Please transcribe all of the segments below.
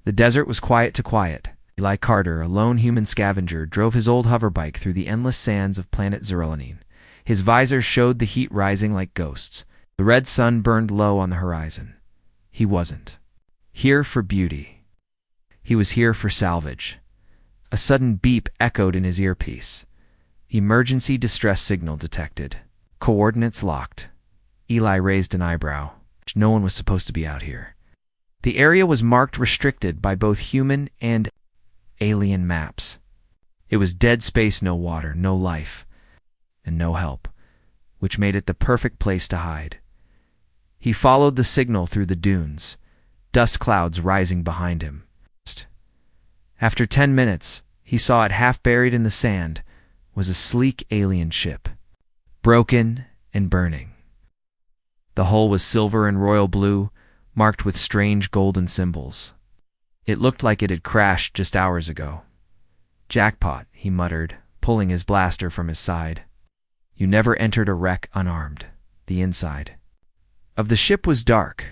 The desert was quiet to quiet. Eli Carter, a lone human scavenger, drove his old hoverbike through the endless sands of planet Zerlanine. His visor showed the heat rising like ghosts. The red sun burned low on the horizon. He wasn't here for beauty. He was here for salvage. A sudden beep echoed in his earpiece. Emergency distress signal detected. Coordinates locked. Eli raised an eyebrow. No one was supposed to be out here. The area was marked restricted by both human and alien maps. It was dead space, no water, no life, and no help, which made it the perfect place to hide. He followed the signal through the dunes, dust clouds rising behind him. After 10 minutes, he saw it half buried in the sand was a sleek alien ship, broken and burning. The hull was silver and royal blue, marked with strange golden symbols. It looked like it had crashed just hours ago. "Jackpot," he muttered, pulling his blaster from his side. You never entered a wreck unarmed. The inside of the ship was dark.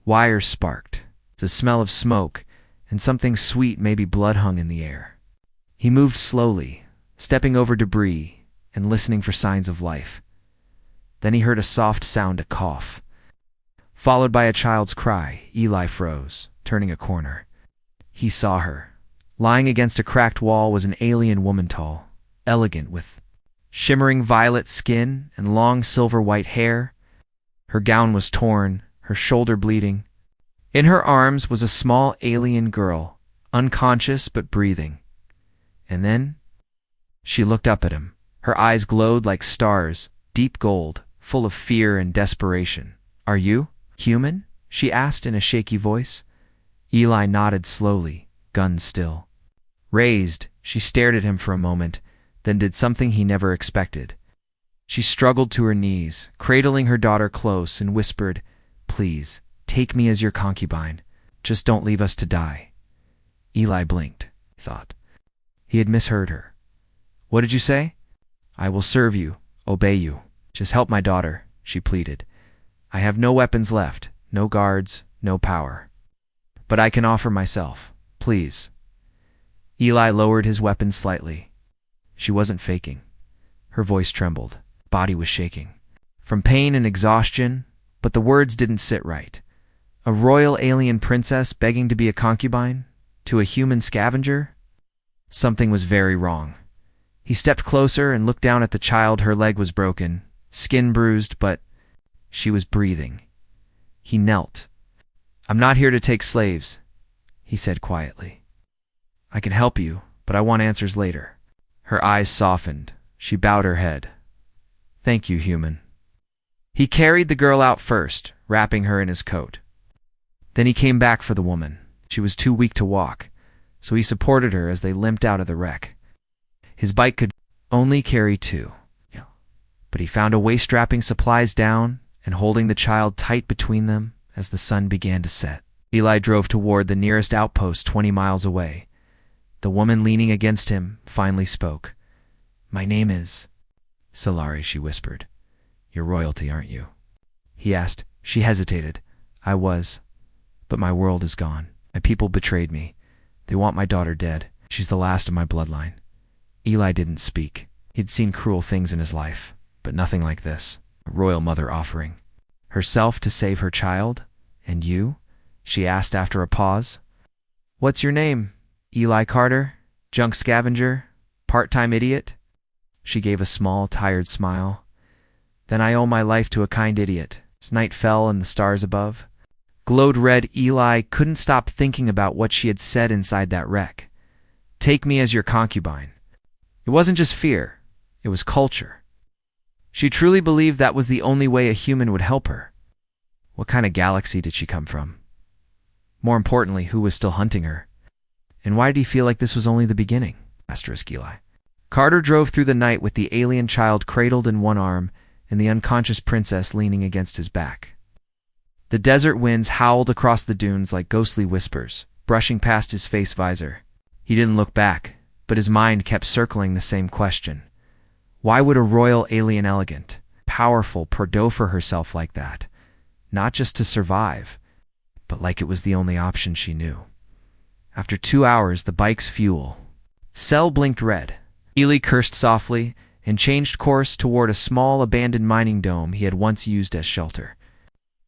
Wires sparked. The smell of smoke and something sweet, maybe blood, hung in the air. He moved slowly, stepping over debris and listening for signs of life. Then he heard a soft sound, a cough, followed by a child's cry. Eli froze, turning a corner. He saw her. Lying against a cracked wall was an alien woman, tall, elegant, with shimmering violet skin and long silver-white hair. Her gown was torn, her shoulder bleeding. In her arms was a small alien girl, unconscious but breathing. And then she looked up at him. Her eyes glowed like stars, deep gold, full of fear and desperation. "Are you human?" she asked in a shaky voice. Eli nodded slowly, gun still. Raised, she stared at him for a moment, then did something he never expected. She struggled to her knees, cradling her daughter close, and whispered, "Please, take me as your concubine. Just don't leave us to die." Eli blinked, thought. He had misheard her. "What did you say?" "I will serve you, obey you. Just help my daughter," she pleaded. "I have no weapons left, no guards, no power. But I can offer myself. Please." Eli lowered his weapon slightly. She wasn't faking. Her voice trembled. Body was shaking from pain and exhaustion, but the words didn't sit right. A royal alien princess begging to be a concubine? To a human scavenger? Something was very wrong. He stepped closer and looked down at the child. Her leg was broken, skin bruised, but she was breathing. He knelt. "I'm not here to take slaves," he said quietly. "I can help you, but I want answers later." Her eyes softened. She bowed her head. "Thank you, human." He carried the girl out first, wrapping her in his coat. Then he came back for the woman. She was too weak to walk, so he supported her as they limped out of the wreck. His bike could only carry 2, but he found a way strapping supplies down and holding the child tight between them as the sun began to set. Eli drove toward the nearest outpost 20 miles away. The woman leaning against him finally spoke. "My name is Solari," she whispered. "You're royalty, aren't you?" He asked. She hesitated. "I was, but my world is gone. My people betrayed me. They want my daughter dead. She's the last of my bloodline." Eli didn't speak. He'd seen cruel things in his life, but nothing like this. A royal mother offering herself to save her child. "And you?" she asked after a pause. "What's your name?" "Eli Carter, junk scavenger, part-time idiot." She gave a small, tired smile. "Then I owe my life to a kind idiot." As night fell and the stars above glowed red, Eli couldn't stop thinking about what she had said inside that wreck. "Take me as your concubine." It wasn't just fear, it was culture. She truly believed that was the only way a human would help her. What kind of galaxy did she come from? More importantly, who was still hunting her? And why did he feel like this was only the beginning? Eli. Carter drove through the night with the alien child cradled in one arm and the unconscious princess leaning against his back. The desert winds howled across the dunes like ghostly whispers, brushing past his face visor. He didn't look back, but his mind kept circling the same question. Why would a royal alien elegant, powerful for herself like that? Not just to survive, but like it was the only option she knew. After 2 hours, the bike's fuel cell blinked red. Eli cursed softly and changed course toward a small abandoned mining dome he had once used as shelter.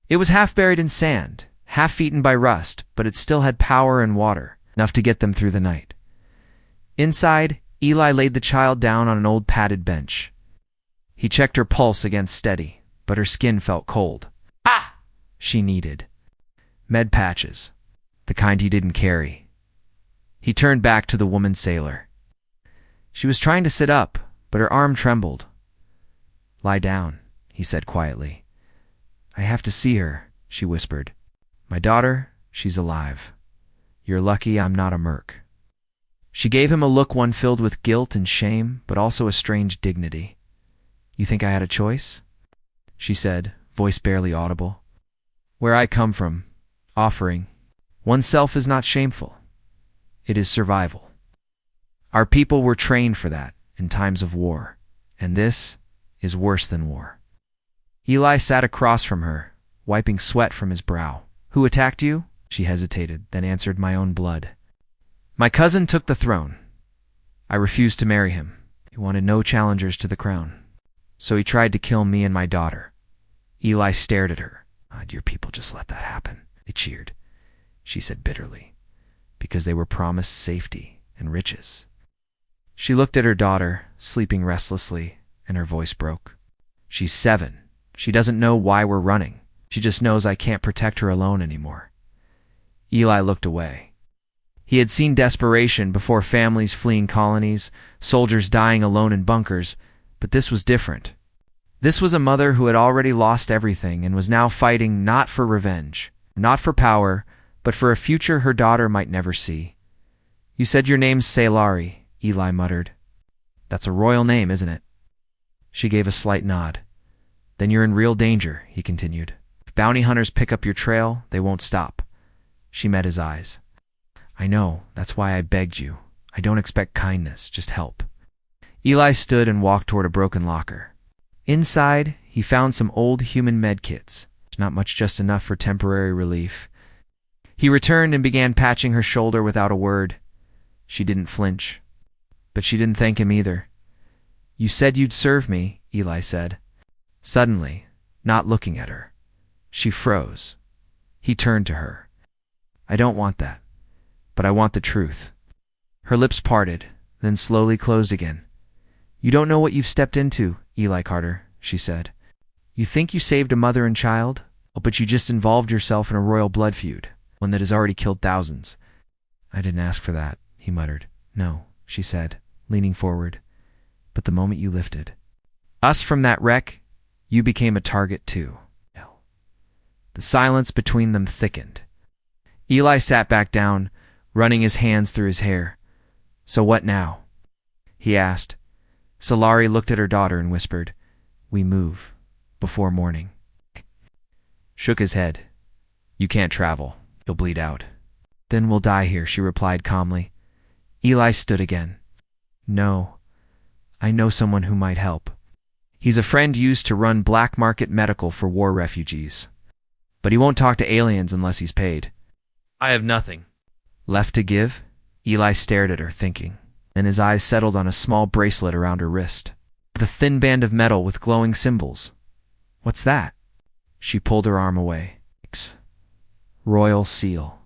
It was half buried in sand, half eaten by rust, but it still had power and water, enough to get them through the night. Inside, Eli laid the child down on an old padded bench. He checked her pulse against steady, but her skin felt cold. Ah! She needed med patches, the kind he didn't carry. He turned back to the woman sailor. She was trying to sit up, but her arm trembled. "Lie down," he said quietly. "I have to see her," she whispered. "My daughter, she's alive. You're lucky I'm not a merc." She gave him a look, one filled with guilt and shame, but also a strange dignity. "You think I had a choice?" she said, voice barely audible. "Where I come from, offering oneself is not shameful. It is survival. Our people were trained for that in times of war, and this is worse than war." Eli sat across from her, wiping sweat from his brow. "Who attacked you?" She hesitated, then answered, "My own blood. My cousin took the throne. I refused to marry him. He wanted no challengers to the crown. So he tried to kill me and my daughter." Eli stared at her. "God, your people just let that happen." They cheered, she said bitterly, because they were promised safety and riches. She looked at her daughter, sleeping restlessly, and her voice broke. "She's 7. She doesn't know why we're running. She just knows I can't protect her alone anymore." Eli looked away. He had seen desperation before, families fleeing colonies, soldiers dying alone in bunkers, but this was different. This was a mother who had already lost everything and was now fighting not for revenge, not for power, but for a future her daughter might never see. "You said your name's Sailari," Eli muttered. "That's a royal name, isn't it?" She gave a slight nod. "Then you're in real danger," he continued. "If bounty hunters pick up your trail, they won't stop." She met his eyes. "I know, that's why I begged you. I don't expect kindness, just help." Eli stood and walked toward a broken locker. Inside, he found some old human medkits, not much, just enough for temporary relief. He returned and began patching her shoulder without a word. She didn't flinch. But she didn't thank him either. "You said you'd serve me," Eli said. Suddenly, not looking at her, she froze. He turned to her. "I don't want that, but I want the truth." Her lips parted, then slowly closed again. "You don't know what you've stepped into, Eli Carter," she said. "You think you saved a mother and child? Oh, but you just involved yourself in a royal blood feud, one that has already killed thousands." "I didn't ask for that," he muttered. "No," she said, leaning forward. "But the moment you lifted us from that wreck, you became a target too." The silence between them thickened. Eli sat back down, running his hands through his hair. "So what now?" he asked. Sailari looked at her daughter and whispered, "We move, before morning." Shook his head. "You can't travel. You'll bleed out." "Then we'll die here," she replied calmly. Eli stood again. "No, I know someone who might help. He's a friend used to run black market medical for war refugees. But he won't talk to aliens unless he's paid." "I have nothing left to give?" Eli stared at her, thinking. Then his eyes settled on a small bracelet around her wrist. The thin band of metal with glowing symbols. "What's that?" She pulled her arm away. "Royal seal.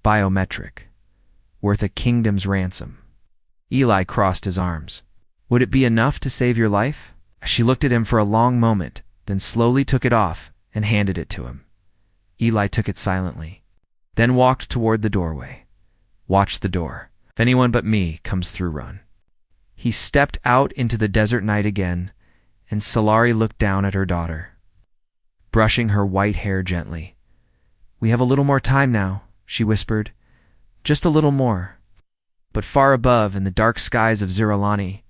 Biometric. Worth a kingdom's ransom." Eli crossed his arms. "Would it be enough to save your life?" She looked at him for a long moment, then slowly took it off and handed it to him. Eli took it silently, then walked toward the doorway. "Watch the door. If anyone but me comes through, run." He stepped out into the desert night again, and Sailari looked down at her daughter, brushing her white hair gently. "We have a little more time now," she whispered. "Just a little more." But far above, in the dark skies of Zerolani,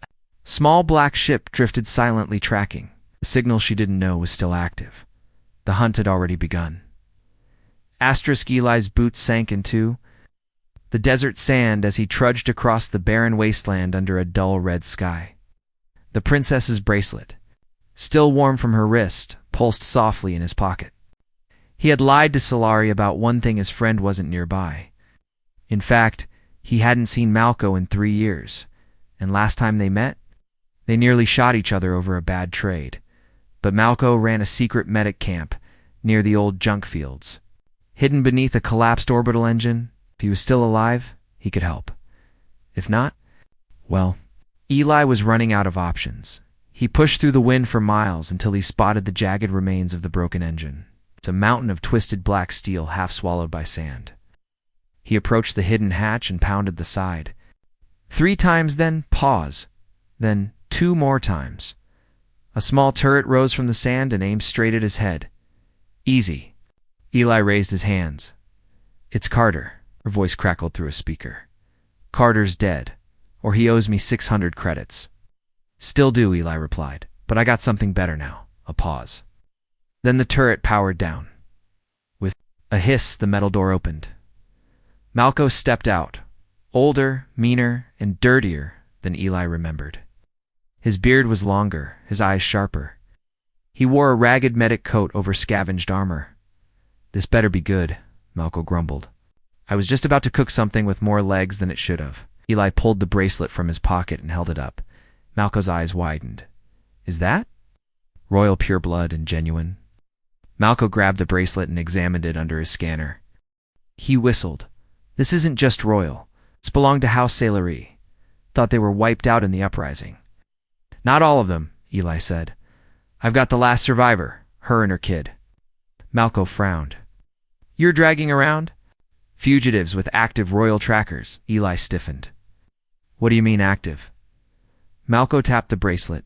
a small black ship drifted silently, tracking. The signal she didn't know was still active. The hunt had already begun. Eli's boots sank into the desert sand as he trudged across the barren wasteland under a dull red sky. The princess's bracelet, still warm from her wrist, pulsed softly in his pocket. He had lied to Sailari about one thing: his friend wasn't nearby. In fact, he hadn't seen Malco in 3 years, and last time they met, they nearly shot each other over a bad trade. But Malco ran a secret medic camp near the old junk fields. Hidden beneath a collapsed orbital engine, if he was still alive, he could help. If not, well, Eli was running out of options. He pushed through the wind for miles until he spotted the jagged remains of the broken engine. It's a mountain of twisted black steel half swallowed by sand. He approached the hidden hatch and pounded the side. 3 times, then pause. Then 2 more times. A small turret rose from the sand and aimed straight at his head. Easy. Eli raised his hands. It's Carter, her voice crackled through a speaker. Carter's dead, or he owes me 600 credits. Still do, Eli replied, but I got something better now. A pause. Then the turret powered down. With a hiss, the metal door opened. Malco stepped out, older, meaner, and dirtier than Eli remembered. His beard was longer, his eyes sharper. He wore a ragged medic coat over scavenged armor. This better be good, Malco grumbled. I was just about to cook something with more legs than it should have. Eli pulled the bracelet from his pocket and held it up. Malco's eyes widened. Is that? Royal pure blood and genuine. Malco grabbed the bracelet and examined it under his scanner. He whistled. This isn't just royal. This belonged to House Sailory. Thought they were wiped out in the uprising. Not all of them, Eli said. I've got the last survivor, her and her kid. Malco frowned. You're dragging around? Fugitives with active royal trackers, Eli stiffened. What do you mean active? Malco tapped the bracelet.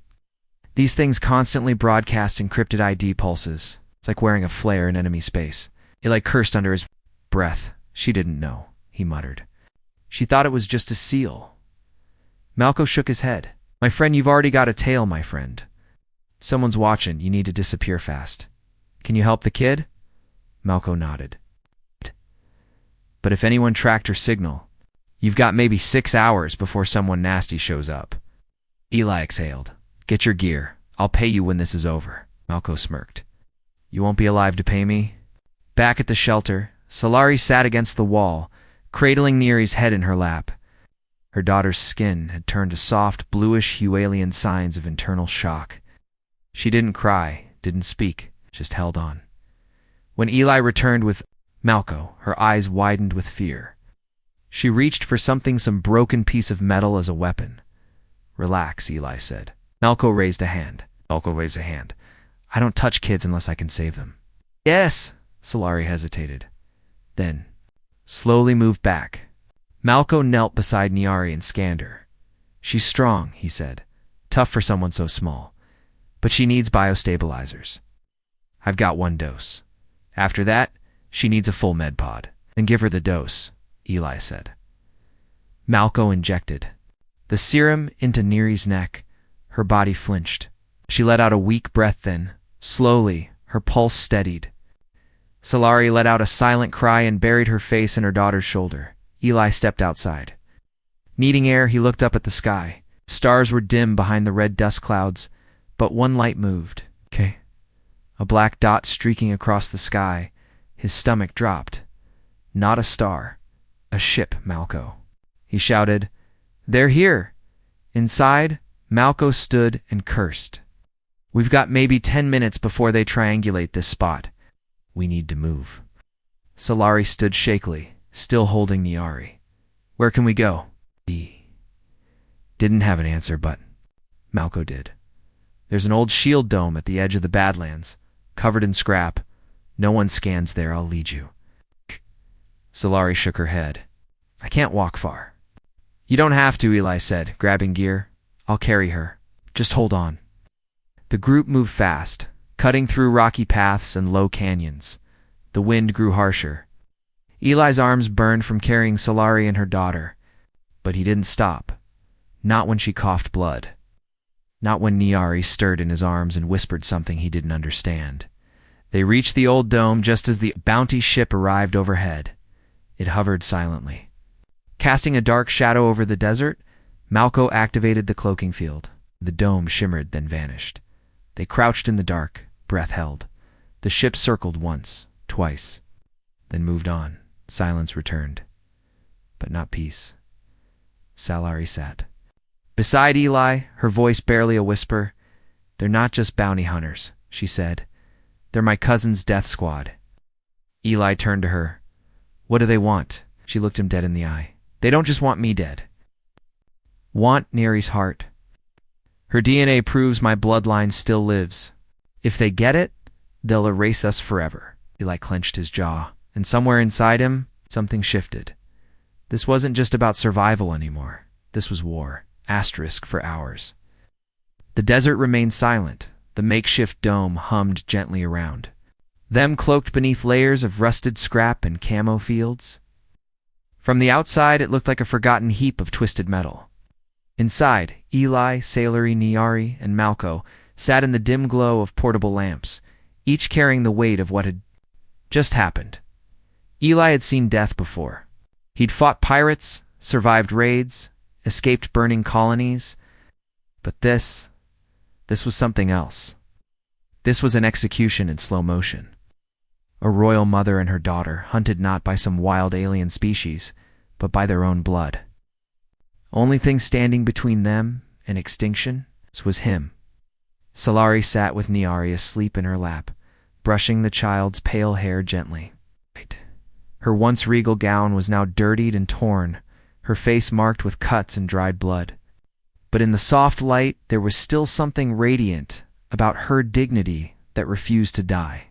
These things constantly broadcast encrypted ID pulses. It's like wearing a flare in enemy space. Eli cursed under his breath. She didn't know, he muttered. She thought it was just a seal. Malco shook his head. My friend, you've already got a tail, my friend. Someone's watching. You need to disappear fast. Can you help the kid? Malco nodded. But if anyone tracked her signal, you've got maybe 6 hours before someone nasty shows up. Eli exhaled. Get your gear. I'll pay you when this is over. Malco smirked. You won't be alive to pay me? Back at the shelter, Solari sat against the wall, cradling Neri's head in her lap. Her daughter's skin had turned to soft, bluish Hualian signs of internal shock. She didn't cry, didn't speak, just held on. When Eli returned with Malco, her eyes widened with fear. She reached for some broken piece of metal as a weapon. Relax, Eli said. Malco raised a hand. I don't touch kids unless I can save them. Yes, Solari hesitated. Then, slowly moved back. Malco knelt beside Niari and scanned her. She's strong, he said. Tough for someone so small. But she needs biostabilizers. I've got 1 dose. After that, she needs a full med pod. Then give her the dose, Eli said. Malco injected the serum into Neri's neck. Her body flinched. She let out a weak breath then. Slowly, her pulse steadied. Solari let out a silent cry and buried her face in her daughter's shoulder. Eli stepped outside. Needing air, he looked up at the sky. Stars were dim behind the red dust clouds, but one light moved. Okay. A black dot streaking across the sky. His stomach dropped. Not a star. A ship, Malco. He shouted, They're here! Inside, Malco stood and cursed. We've got maybe 10 minutes before they triangulate this spot. We need to move. Solari stood shakily, still holding Niari. Where can we go? He didn't have an answer, but Malco did. There's an old shield dome at the edge of the Badlands, covered in scrap. No one scans there, I'll lead you. Solari shook her head. I can't walk far. You don't have to, Eli said, grabbing gear. I'll carry her. Just hold on. The group moved fast, cutting through rocky paths and low canyons. The wind grew harsher. Eli's arms burned from carrying Solari and her daughter, but he didn't stop. Not when she coughed blood. Not when Niari stirred in his arms and whispered something he didn't understand. They reached the old dome just as the bounty ship arrived overhead. It hovered silently. Casting a dark shadow over the desert, Malco activated the cloaking field. The dome shimmered, then vanished. They crouched in the dark, breath held. The ship circled once, twice, then moved on. Silence returned. but not peace. Salari sat beside Eli, her voice barely a whisper. "They're not just bounty hunters," she said. "They're my cousin's death squad." Eli turned to her. "What do they want?" She looked him dead in the eye. "They don't just want me dead. Want Neri's heart. Her DNA proves my bloodline still lives. If they get it, they'll erase us forever." Eli clenched his jaw, and somewhere inside him, something shifted. This wasn't just about survival anymore. This was war, asterisk for hours. The desert remained silent. The makeshift dome hummed gently around, them cloaked beneath layers of rusted scrap and camo fields. From the outside, it looked like a forgotten heap of twisted metal. Inside, Eli, Salari, Niari, and Malco sat in the dim glow of portable lamps, each carrying the weight of what had just happened. Eli had seen death before. He'd fought pirates, survived raids, escaped burning colonies. But this was something else. This was an execution in slow motion. A royal mother and her daughter, hunted not by some wild alien species, but by their own blood. Only thing standing between them and extinction was him. Salari sat with Niari asleep in her lap, brushing the child's pale hair gently. Her once regal gown was now dirtied and torn, her face marked with cuts and dried blood. But in the soft light, there was still something radiant about her dignity that refused to die,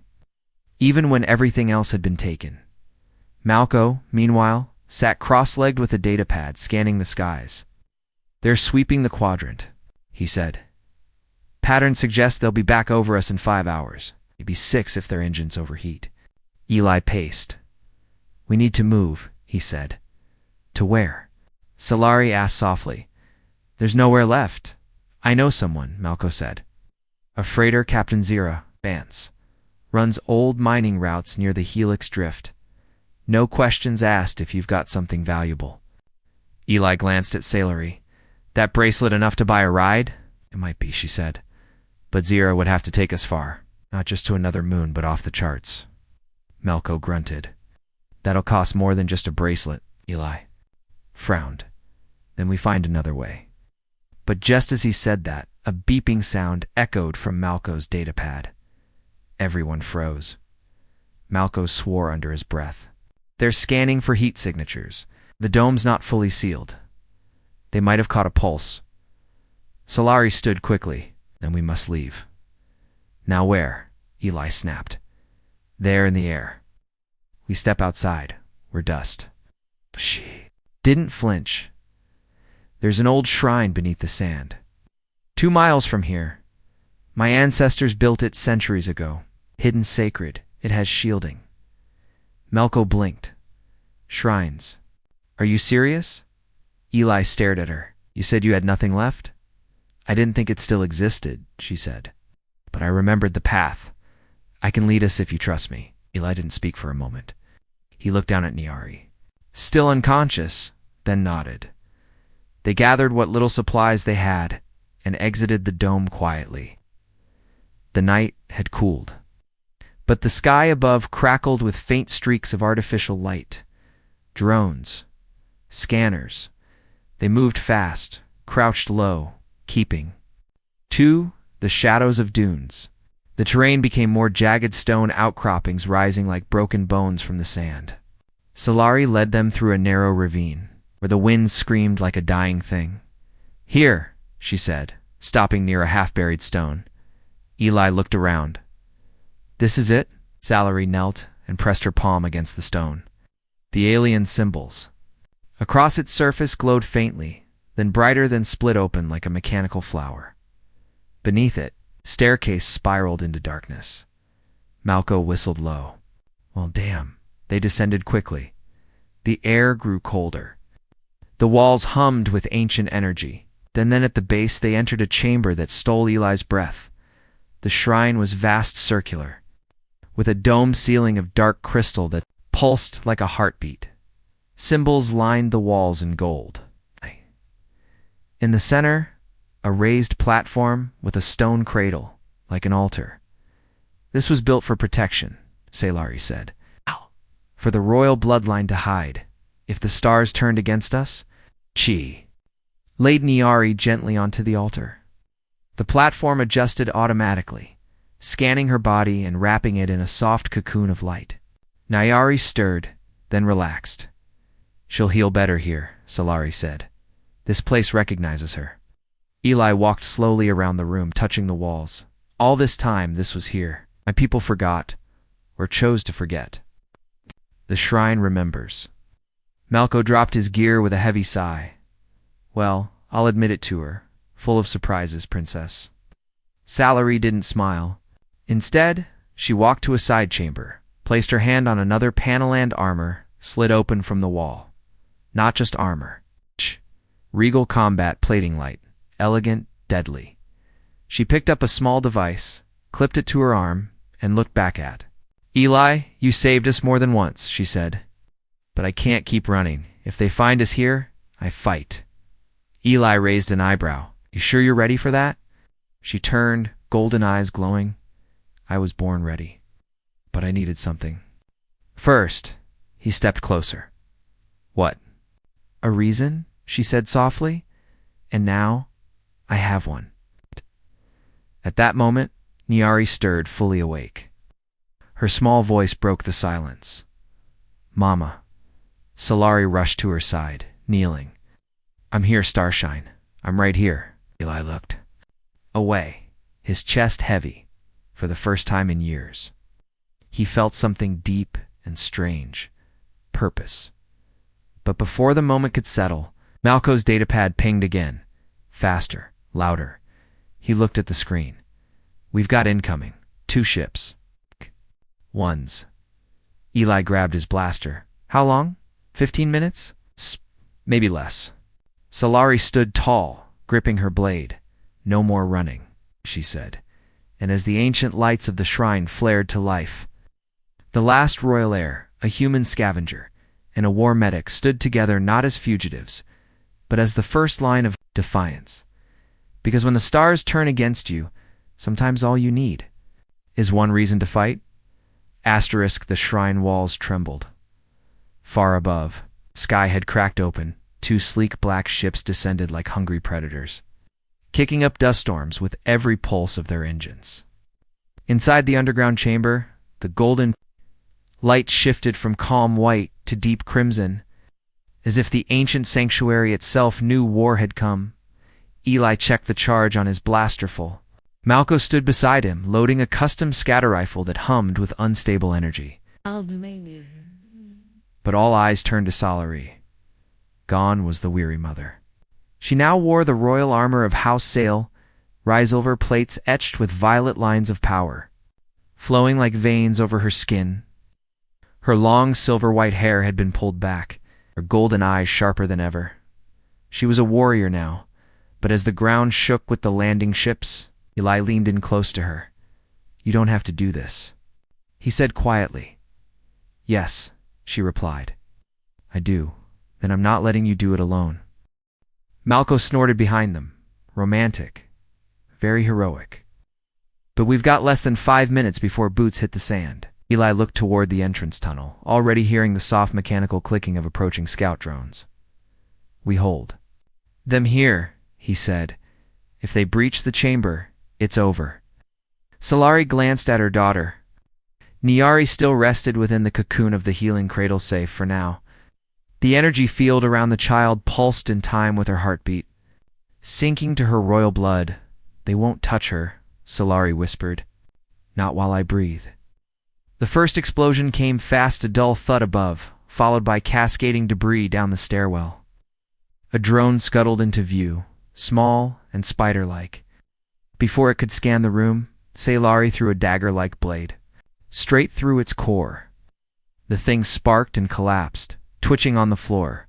even when everything else had been taken. Malco, meanwhile, sat cross-legged with a datapad, scanning the skies. "They're sweeping the quadrant," he said. "Patterns suggest they'll be back over us in 5 hours, maybe 6 if their engines overheat." Eli paced. "We need to move," he said. "To where?" Salari asked softly. "There's nowhere left." "I know someone," Malco said. "A freighter, Captain Zira, Vance. Runs old mining routes near the Helix Drift. No questions asked if you've got something valuable." Eli glanced at Salari. "That bracelet enough to buy a ride?" "It might be," she said. "But Zira would have to take us far. Not just to another moon, but off the charts." Malco grunted. "That'll cost more than just a bracelet," Eli frowned. "Then we find another way." But just as he said that, a beeping sound echoed from Malco's datapad. Everyone froze. Malco swore under his breath. "They're scanning for heat signatures. The dome's not fully sealed. They might have caught a pulse." Salari stood quickly. "Then we must leave." "Now where?" Eli snapped. "There in the air. We step outside. We're dust." She didn't flinch. "There's an old shrine beneath the sand. 2 miles from here. My ancestors built it centuries ago. Hidden sacred. It has shielding." Malco blinked. "Shrines. Are you serious?" Eli stared at her. "You said you had nothing left?" "I didn't think it still existed," she said. "But I remembered the path. I can lead us if you trust me." Eli didn't speak for a moment. He looked down at Niari, still unconscious, then nodded. They gathered what little supplies they had and exited the dome quietly. The night had cooled, but the sky above crackled with faint streaks of artificial light. Drones. Scanners. They moved fast, crouched low, keeping. 2. The shadows of dunes. The terrain became more jagged stone outcroppings rising like broken bones from the sand. Salari led them through a narrow ravine, where the wind screamed like a dying thing. "Here," she said, stopping near a half-buried stone. Eli looked around. "This is it?" Salari knelt and pressed her palm against the stone. The alien symbols. Across its surface glowed faintly, then brighter, then split open like a mechanical flower. Beneath it, staircase spiraled into darkness. Malco whistled low. "Well, damn." They descended quickly. The air grew colder. The walls hummed with ancient energy. Then at the base they entered a chamber that stole Eli's breath. The shrine was vast, circular, with a dome ceiling of dark crystal that pulsed like a heartbeat. Symbols lined the walls in gold. In the center, a raised platform with a stone cradle, like an altar. "This was built for protection," Salari said. "For the royal bloodline to hide." If the stars turned against us? She laid Niari gently onto the altar. The platform adjusted automatically, scanning her body and wrapping it in a soft cocoon of light. Niari stirred, then relaxed. She'll heal better here, Solari said. This place recognizes her. Eli walked slowly around the room, touching the walls. All this time, this was here. My people forgot, or chose to forget. The shrine remembers. Malco dropped his gear with a heavy sigh. Well, I'll admit it to her. Full of surprises, princess. Salary didn't smile. Instead, she walked to a side chamber, placed her hand on another panel and armor, slid open from the wall. Not just armor. Regal combat plating light. Elegant, deadly. She picked up a small device, clipped it to her arm, and looked back at. Eli, you saved us more than once, she said. But I can't keep running. If they find us here, I fight. Eli raised an eyebrow. You sure you're ready for that? She turned, golden eyes glowing. I was born ready. But I needed something. First, he stepped closer. What? A reason? She said softly. And now, I have one. At that moment, Niari stirred, fully awake. Her small voice broke the silence. Mama. Solari rushed to her side, kneeling. I'm here, Starshine. I'm right here. Eli looked away, his chest heavy, for the first time in years. He felt something deep and strange. Purpose. But before the moment could settle, Malco's datapad pinged again. Faster, louder. He looked at the screen. We've got incoming. 2 ships. Ones. Eli grabbed his blaster. How long? 15 minutes? Maybe less. Solari stood tall, gripping her blade. No more running, she said. And as the ancient lights of the shrine flared to life, the last royal heir, a human scavenger, and a war medic stood together not as fugitives, but as the first line of defiance. Because when the stars turn against you, sometimes all you need is one reason to fight. Asterisk, the shrine walls trembled. Far above, sky had cracked open. 2 sleek black ships descended like hungry predators, kicking up dust storms with every pulse of their engines. Inside the underground chamber, the golden light shifted from calm white to deep crimson, as if the ancient sanctuary itself knew war had come. Eli checked the charge on his blasterful. Malco stood beside him, loading a custom scatter rifle that hummed with unstable energy. But all eyes turned to Solari. Gone was the weary mother. She now wore the royal armor of House Sale, risilver plates etched with violet lines of power, flowing like veins over her skin. Her long silver-white hair had been pulled back, her golden eyes sharper than ever. She was a warrior now, but as the ground shook with the landing ships, Eli leaned in close to her. You don't have to do this, he said quietly. Yes, she replied. I do. Then I'm not letting you do it alone. Malco snorted behind them. Romantic. Very heroic. But we've got less than 5 minutes before boots hit the sand. Eli looked toward the entrance tunnel, already hearing the soft mechanical clicking of approaching scout drones. We hold them here, he said. If they breach the chamber, it's over. Solari glanced at her daughter. Niari still rested within the cocoon of the healing cradle safe for now. The energy field around the child pulsed in time with her heartbeat, sinking to her royal blood. They won't touch her, Solari whispered. Not while I breathe. The first explosion came fast, a dull thud above, followed by cascading debris down the stairwell. A drone scuttled into view, small and spider-like. Before it could scan the room, Solari threw a dagger-like blade straight through its core. The thing sparked and collapsed, twitching on the floor.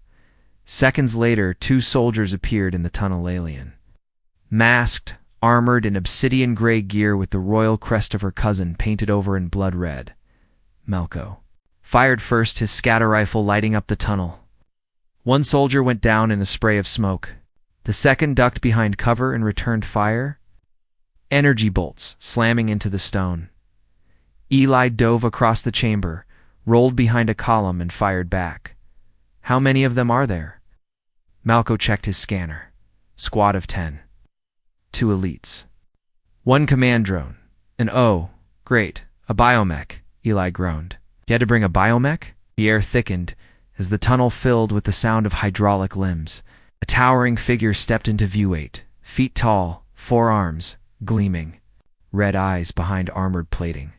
Seconds later, 2 soldiers appeared in the tunnel alien. Masked, armored in obsidian-gray gear with the royal crest of her cousin painted over in blood red. Malco fired first, his scatter rifle lighting up the tunnel. 1 soldier went down in a spray of smoke. The second ducked behind cover and returned fire. Energy bolts slamming into the stone. Eli dove across the chamber, rolled behind a column and fired back. How many of them are there? Malco checked his scanner. Squad of 10. 2 elites. 1 command drone. And oh, great, a biomech, Eli groaned. You had to bring a biomech? The air thickened as the tunnel filled with the sound of hydraulic limbs. A towering figure stepped into view, 8 feet tall, 4 arms, gleaming, red eyes behind armored plating.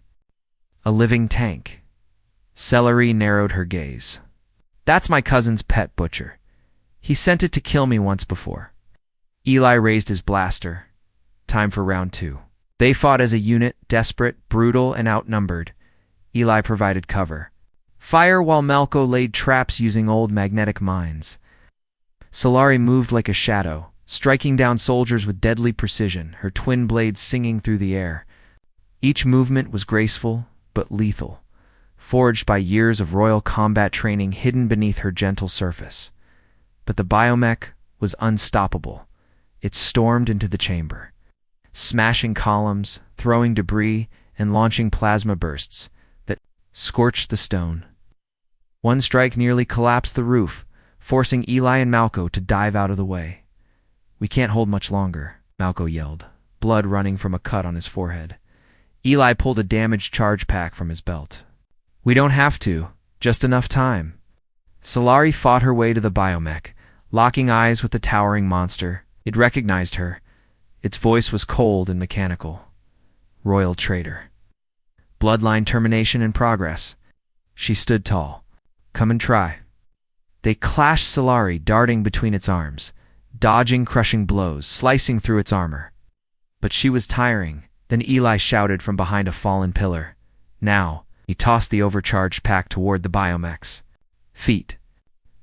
A living tank. Celery narrowed her gaze. That's my cousin's pet butcher. He sent it to kill me once before. Eli raised his blaster. Time for round 2. They fought as a unit, desperate, brutal, and outnumbered. Eli provided cover. Fire while Malco laid traps using old magnetic mines. Solari moved like a shadow, striking down soldiers with deadly precision, her twin blades singing through the air. Each movement was graceful, but lethal, forged by years of royal combat training hidden beneath her gentle surface. But the biomech was unstoppable. It stormed into the chamber, smashing columns, throwing debris, and launching plasma bursts that scorched the stone. One strike nearly collapsed the roof, forcing Eli and Malco to dive out of the way. We can't hold much longer, Malco yelled, blood running from a cut on his forehead. Eli pulled a damaged charge pack from his belt. We don't have to, just enough time. Solari fought her way to the biomech, locking eyes with the towering monster. It recognized her. Its voice was cold and mechanical. Royal traitor. Bloodline termination in progress. She stood tall. Come and try. They clashed, Solari darting between its arms, dodging crushing blows, slicing through its armor. But she was tiring. Then Eli shouted from behind a fallen pillar. Now, he tossed the overcharged pack toward the biomechs. Feet.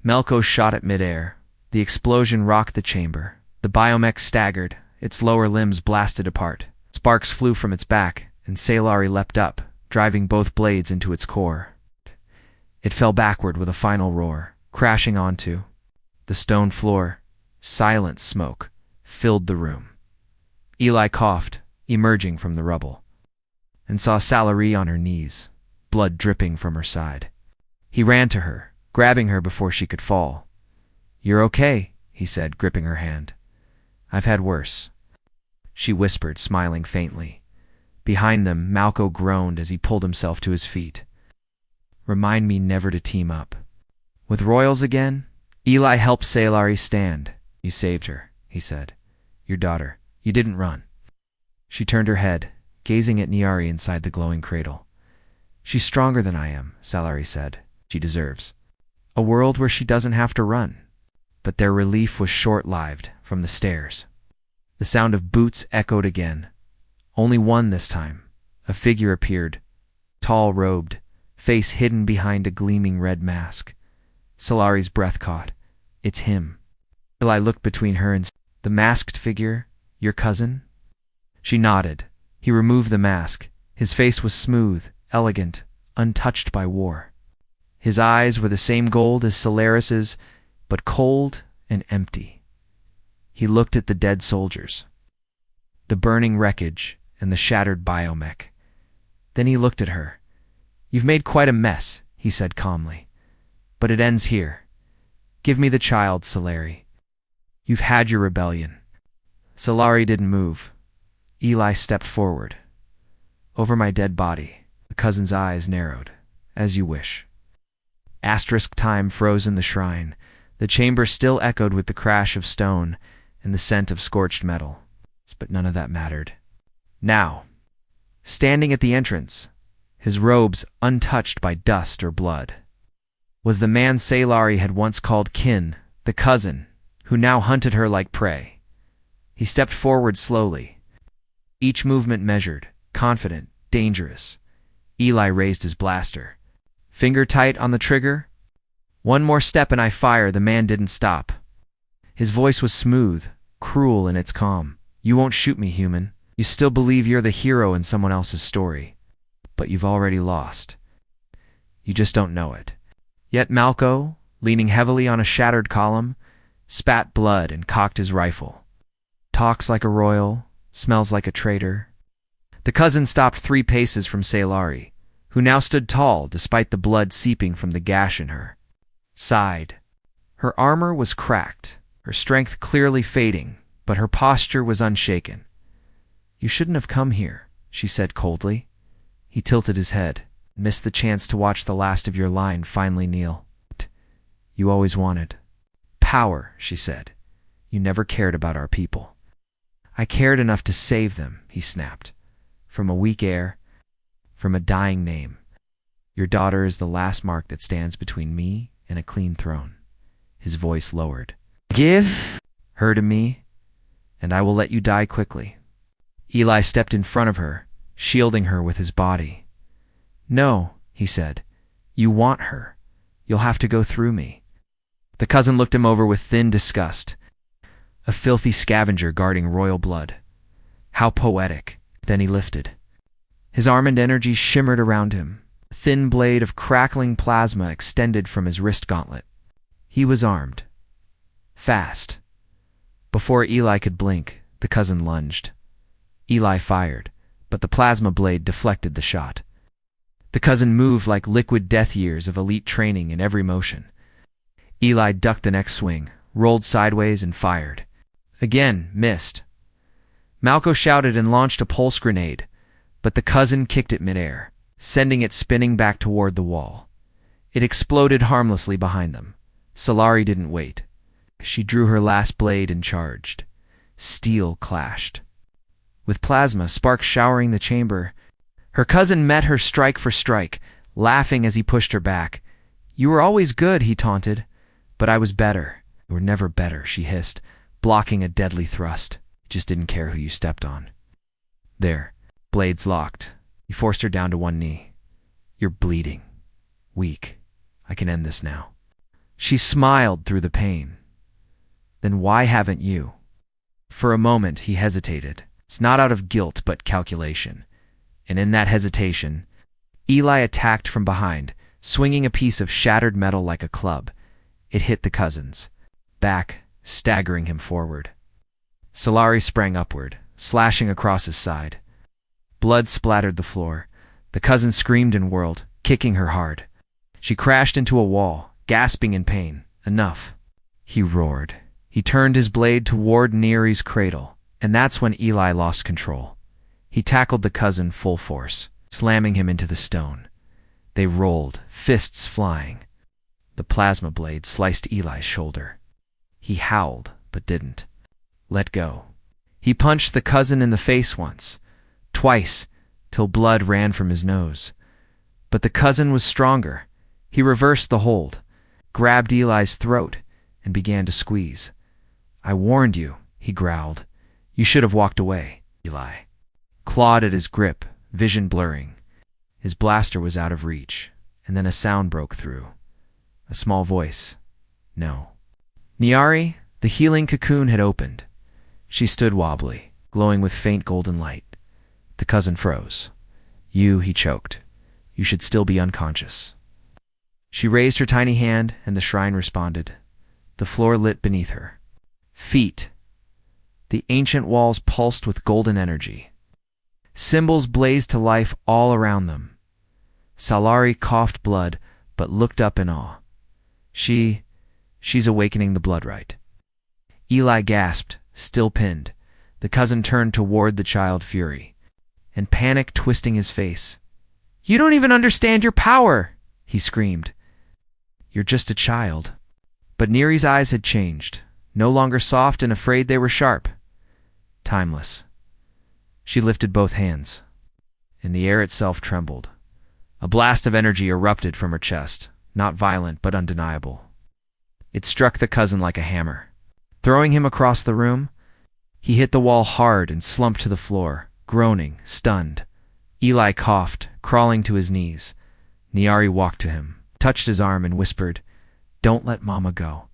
Malco shot at midair. The explosion rocked the chamber. The biomech staggered, its lower limbs blasted apart. Sparks flew from its back, and Solari leapt up, driving both blades into its core. It fell backward with a final roar, crashing onto the stone floor. Silent smoke filled the room. Eli coughed, emerging from the rubble, and saw Solari on her knees, blood dripping from her side. He ran to her, grabbing her before she could fall. You're okay, he said, gripping her hand. I've had worse, she whispered, smiling faintly. Behind them, Malco groaned as he pulled himself to his feet. Remind me never to team up. With royals again? Eli helped Solari stand. You saved her, he said. Your daughter. You didn't run. She turned her head, gazing at Niari inside the glowing cradle. She's stronger than I am, Solari said. She deserves a world where she doesn't have to run. But their relief was short-lived. From the stairs, the sound of boots echoed again. Only one this time. A figure appeared, tall-robed, face hidden behind a gleaming red mask. Solari's breath caught. It's him. Eli looked between her and the masked figure. Your cousin? She nodded. He removed the mask. His face was smooth, elegant, untouched by war. His eyes were the same gold as Solaris's, but cold and empty. He looked at the dead soldiers, the burning wreckage, and the shattered biomech. Then he looked at her. You've made quite a mess, he said calmly. But it ends here. Give me the child, Solari. You've had your rebellion. Solari didn't move. Eli stepped forward. Over my dead body. The cousin's eyes narrowed. As you wish. Asterisk time froze in the shrine. The chamber still echoed with the crash of stone and the scent of scorched metal. But none of that mattered. Now, standing at the entrance, his robes untouched by dust or blood, was the man Solari had once called kin, the cousin, who now hunted her like prey. He stepped forward slowly, each movement measured, confident, dangerous. Eli raised his blaster. Finger tight on the trigger. One more step and I fire. The man didn't stop. His voice was smooth, cruel in its calm. You won't shoot me, human. You still believe you're the hero in someone else's story. But you've already lost. You just don't know it. Yet Malco, leaning heavily on a shattered column, spat blood and cocked his rifle. Talks like a royal, smells like a traitor. The cousin stopped 3 paces from Solari, who now stood tall despite the blood seeping from the gash in her. Sighed. Her armor was cracked, her strength clearly fading, but her posture was unshaken. "You shouldn't have come here," she said coldly. He tilted his head. "Missed the chance to watch the last of your line finally kneel. You always wanted power," she said. "You never cared about our people." "I cared enough to save them," he snapped. "From a weak heir, from a dying name. Your daughter is the last mark that stands between me and a clean throne." His voice lowered. "Give her to me, and I will let you die quickly." Eli stepped in front of her, shielding her with his body. "No," he said. "You want her. You'll have to go through me." The cousin looked him over with thin disgust. A filthy scavenger guarding royal blood. How poetic. Then he lifted. His arm and energy shimmered around him. A thin blade of crackling plasma extended from his wrist gauntlet. He was armed. Fast. Before Eli could blink, the cousin lunged. Eli fired, but the plasma blade deflected the shot. The cousin moved like liquid death years of elite training in every motion. Eli ducked the next swing, rolled sideways, and fired. Again, missed. Malco shouted and launched a pulse grenade, but the cousin kicked it midair, sending it spinning back toward the wall. It exploded harmlessly behind them. Solari didn't wait. She drew her last blade and charged. Steel clashed. With plasma sparks showering the chamber, her cousin met her strike for strike, laughing as he pushed her back. "You were always good," he taunted. "But I was better." "You were never better," she hissed, blocking a deadly thrust. "Just didn't care who you stepped on." There, blades locked. He forced her down to one knee. "You're bleeding. Weak. I can end this now." She smiled through the pain. "Then why haven't you?" For a moment he hesitated. It's not out of guilt but calculation. And in that hesitation, Eli attacked from behind, swinging a piece of shattered metal like a club. It hit the cousin's back, staggering him forward. Solari sprang upward, slashing across his side. Blood splattered the floor. The cousin screamed and whirled, kicking her hard. She crashed into a wall, gasping in pain. "Enough," he roared. He turned his blade toward Neri's cradle, and that's when Eli lost control. He tackled the cousin full force, slamming him into the stone. They rolled, fists flying. The plasma blade sliced Eli's shoulder. He howled, but didn't let go. He punched the cousin in the face once, twice, till blood ran from his nose. But the cousin was stronger. He reversed the hold, grabbed Eli's throat, and began to squeeze. "I warned you," he growled. "You should have walked away." Eli clawed at his grip, vision blurring. His blaster was out of reach, and then a sound broke through. A small voice. "No." Niari, the healing cocoon had opened. She stood wobbly, glowing with faint golden light. The cousin froze. "You," he choked. "You should still be unconscious." She raised her tiny hand, and the shrine responded. The floor lit beneath her. Feet. The ancient walls pulsed with golden energy. Symbols blazed to life all around them. Solari coughed blood, but looked up in awe. She's awakening the blood right." Eli gasped, still pinned. The cousin turned toward the child Fury, and panic twisting his face. "You don't even understand your power!" he screamed. "You're just a child." But Neri's eyes had changed, no longer soft and afraid, they were sharp. Timeless. She lifted both hands, and the air itself trembled. A blast of energy erupted from her chest, not violent but undeniable. It struck the cousin like a hammer. Throwing him across the room, he hit the wall hard and slumped to the floor, groaning, stunned. Eli coughed, crawling to his knees. Niari walked to him, touched his arm, and whispered, "Don't let Mama go."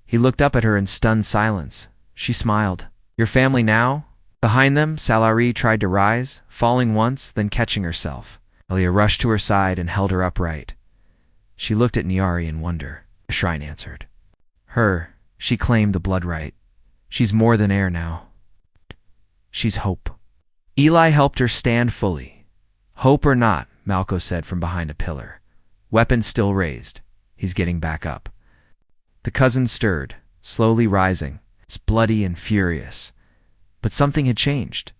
He looked up at her in stunned silence. She smiled. "Your family now?" Behind them, Solari tried to rise, falling once, then catching herself. Elia rushed to her side and held her upright. She looked at Niari in wonder. The shrine answered. "Her," she claimed the blood right. "She's more than air now. She's hope." Eli helped her stand fully. "Hope or not," Malco said from behind a pillar. Weapon still raised. "He's getting back up." The cousin stirred, slowly rising, bloody and furious. But something had changed.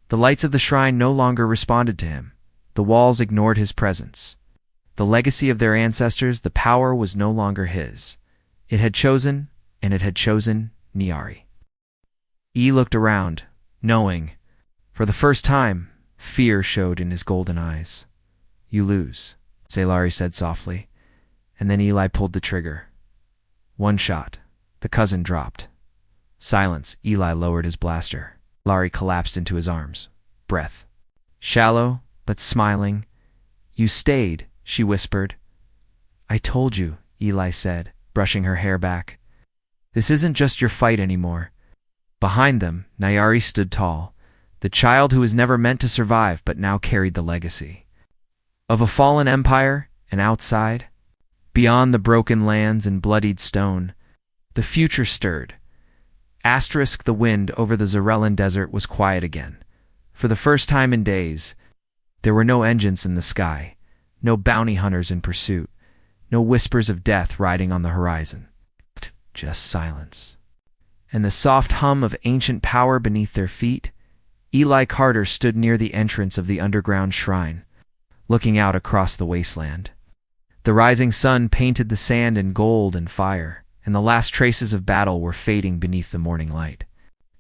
The lights of the shrine no longer responded to him. The walls ignored his presence. The legacy of their ancestors, the power was no longer his. It had chosen, and it had chosen Nyari. He looked around, knowing. For the first time, fear showed in his golden eyes. "You lose," Salari said softly, and then Eli pulled the trigger. One shot. The cousin dropped. Silence. Eli lowered his blaster. Laurie collapsed into his arms. Breath. Shallow, but smiling. "You stayed," she whispered. "I told you," Eli said, brushing her hair back. "This isn't just your fight anymore." Behind them, Nyari stood tall, the child who was never meant to survive but now carried the legacy of a fallen empire, and outside, beyond the broken lands and bloodied stone, the future stirred. The wind over the Zarellan desert was quiet again. For the first time in days, there were no engines in the sky, no bounty hunters in pursuit, no whispers of death riding on the horizon. Just silence. And the soft hum of ancient power beneath their feet. Eli Carter stood near the entrance of the underground shrine, looking out across the wasteland. The rising sun painted the sand in gold and fire, and the last traces of battle were fading beneath the morning light.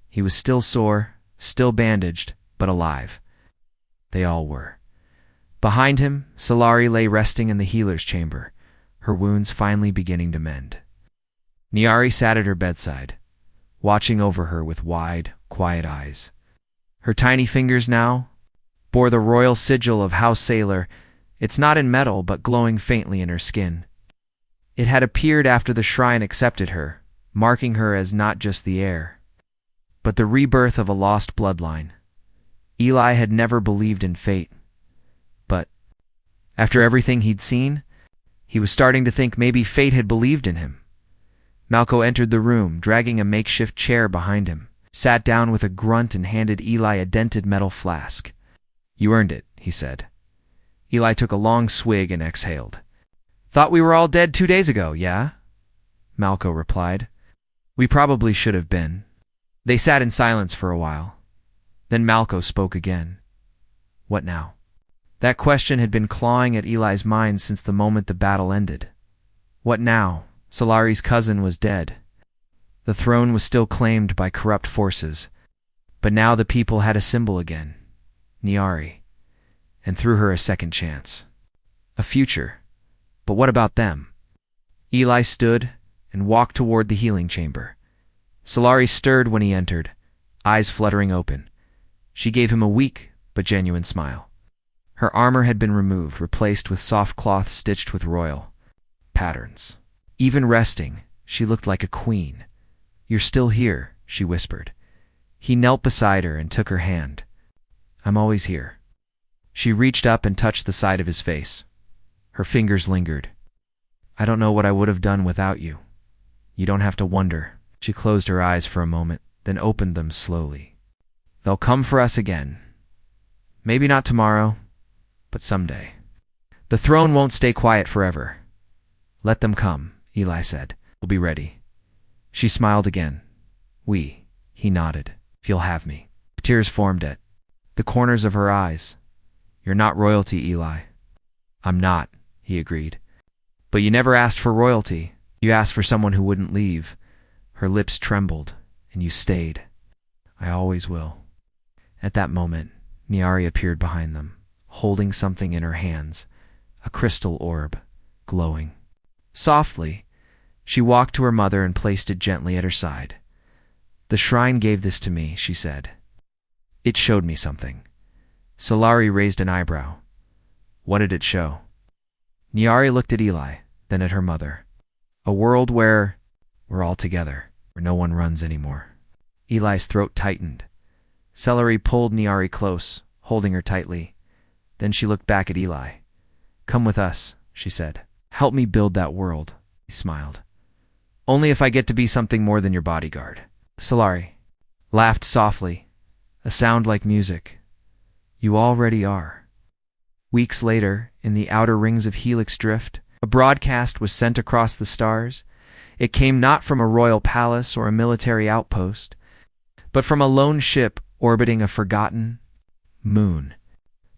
He was still sore, still bandaged, but alive. They all were. Behind him, Salari lay resting in the healer's chamber, her wounds finally beginning to mend. Nyari sat at her bedside, watching over her with wide, quiet eyes. Her tiny fingers now bore the royal sigil of House Sailor. It's not in metal, but glowing faintly in her skin. It had appeared after the shrine accepted her, marking her as not just the heir, but the rebirth of a lost bloodline. Eli had never believed in fate, but after everything he'd seen, he was starting to think maybe fate had believed in him. Malco entered the room, dragging a makeshift chair behind him, sat down with a grunt and handed Eli a dented metal flask. "You earned it," he said. Eli took a long swig and exhaled. "Thought we were all dead 2 days ago, yeah?" Malco replied. "We probably should have been." They sat in silence for a while. Then Malco spoke again. "What now?" That question had been clawing at Eli's mind since the moment the battle ended. What now? Salari's cousin was dead. The throne was still claimed by corrupt forces, but now the people had a symbol again, Nyari, and threw her a second chance. A future. But what about them? Eli stood and walked toward the healing chamber. Salari stirred when he entered, eyes fluttering open. She gave him a weak but genuine smile. Her armor had been removed, replaced with soft cloth stitched with royal patterns. Even resting, she looked like a queen. "You're still here," she whispered. He knelt beside her and took her hand. "I'm always here." She reached up and touched the side of his face. Her fingers lingered. "I don't know what I would have done without you. You don't have to wonder." She closed her eyes for a moment, then opened them slowly. "They'll come for us again. Maybe not tomorrow, but someday. The throne won't stay quiet forever. Let them come," Eli said. "We'll be ready." She smiled again. "We," he nodded. "If you'll have me." Tears formed at the corners of her eyes. "You're not royalty, Eli." "I'm not," he agreed. "But you never asked for royalty. You asked for someone who wouldn't leave." Her lips trembled, "And you stayed." "I always will." At that moment, Nyari appeared behind them, holding something in her hands, a crystal orb, glowing. Softly, she walked to her mother and placed it gently at her side. "The shrine gave this to me," she said. "It showed me something." Salari raised an eyebrow. "What did it show?" Nyari looked at Eli, then at her mother. "A world where we're all together, where no one runs anymore." Eli's throat tightened. Salari pulled Nyari close, holding her tightly. Then she looked back at Eli. "Come with us," she said. "Help me build that world," he smiled. "Only if I get to be something more than your bodyguard." Salari laughed softly, a sound like music. "You already are." Weeks later, in the outer rings of Helix Drift, a broadcast was sent across the stars. It came not from a royal palace or a military outpost, but from a lone ship orbiting a forgotten moon.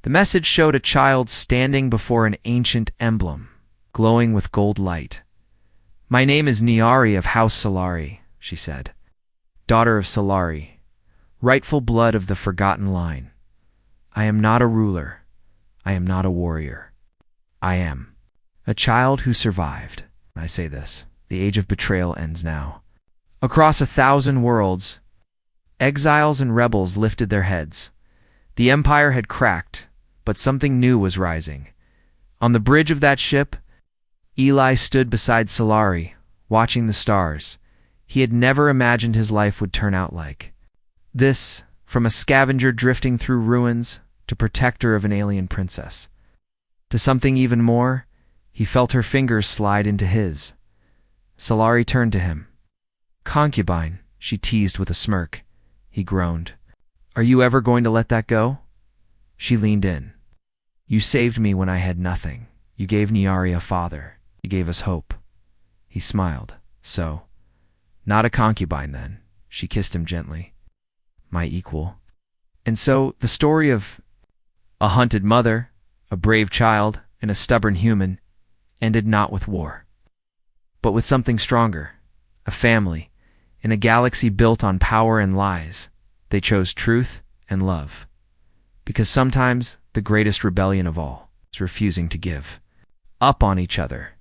The message showed a child standing before an ancient emblem, glowing with gold light. "My name is Niari of House Solari," she said. "Daughter of Solari, rightful blood of the forgotten line. I am not a ruler. I am not a warrior. I am a child who survived." I say this, the age of betrayal ends now. Across 1,000 worlds, exiles and rebels lifted their heads. The empire had cracked, but something new was rising. On the bridge of that ship, Eli stood beside Solari, watching the stars. He had never imagined his life would turn out like this, from a scavenger drifting through ruins to protector of an alien princess. To something even more, he felt her fingers slide into his. Solari turned to him. "Concubine," she teased with a smirk. He groaned. "Are you ever going to let that go?" She leaned in. "You saved me when I had nothing. You gave Niari a father. You gave us hope." He smiled. "So, not a concubine then." She kissed him gently. "My equal." And so, the story of a hunted mother, a brave child, and a stubborn human ended not with war, but with something stronger, a family, in a galaxy built on power and lies. They chose truth and love. Because sometimes the greatest rebellion of all is refusing to give up on each other.